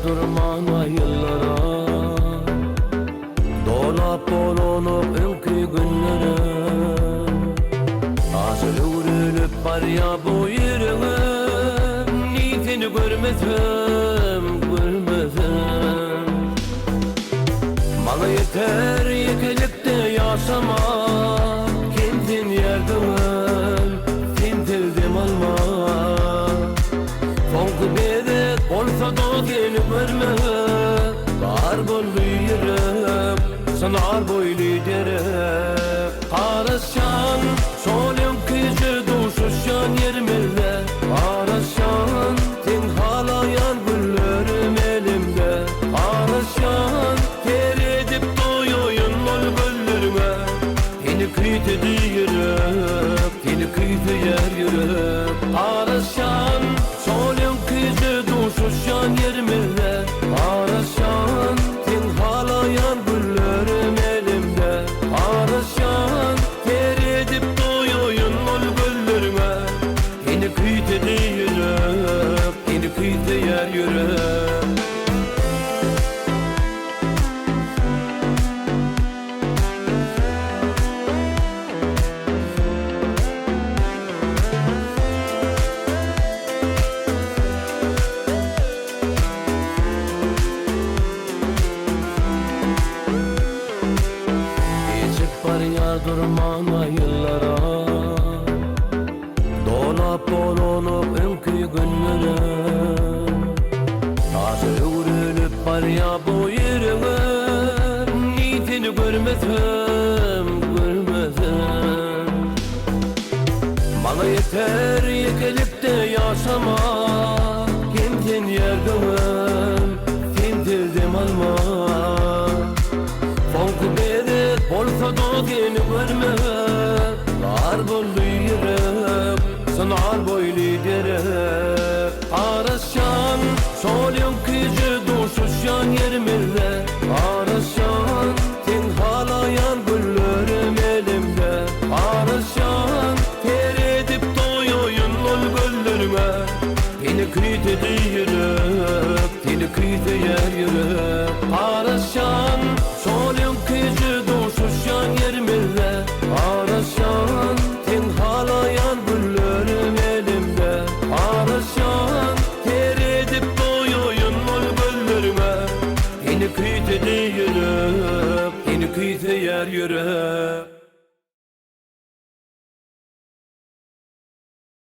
yardırmana yıllara, dolap olunup önkü günlere. Asıl uğrulup var ya bu yüreğim, niyetini görmedim, görmedim. Bana yeter yekelikte yaşamak, kendin yerde öl, tintildim alma. Fonku bedek olsa da seni görme, kar bollu yürek, sanar boylu derek. Araşan, solun kızı duşuşan yerimizde. Araşan, ten halayan güllerim elimde. Araşan, ter edip doyuyun ol güllerime. Seni kıytedi yürek, seni kıytı yer yürek. Araşan, solun kızı duşuşan yerimizde. Araşan, ten halayan güllerim elimde. Araşan, ter edip doyuyun ol güllerime. Seni kıytedi yürek, seni kıytı yer yürek. Yardırmana yıllara, dolap olunup önkü günlere. Taze uğrulup var ya bu yüreğim, niyetini görmedim, görmedim. Bana yeter yekelipte yaşamak, kendin yerde öl, tintildim alma. Fonku bedek olsa da seni görme, kar bollu yürek, sanar boylu derek. Araşan, solun kızı duşuşan yerimizde. Araşan, ten halayan güllerim elimde. Araşan, ter edip doyuyun ol güllerime. Seni kıytedi yürek, seni kıytı yer yürek. Araşan, solun kızı duşuşan yerimizde. Araşan, ten halayan güllerim elimde. Araşan, ter edip doyuyun ol güllerime. Seni kıytedi yürek, seni kıytı yer yürek.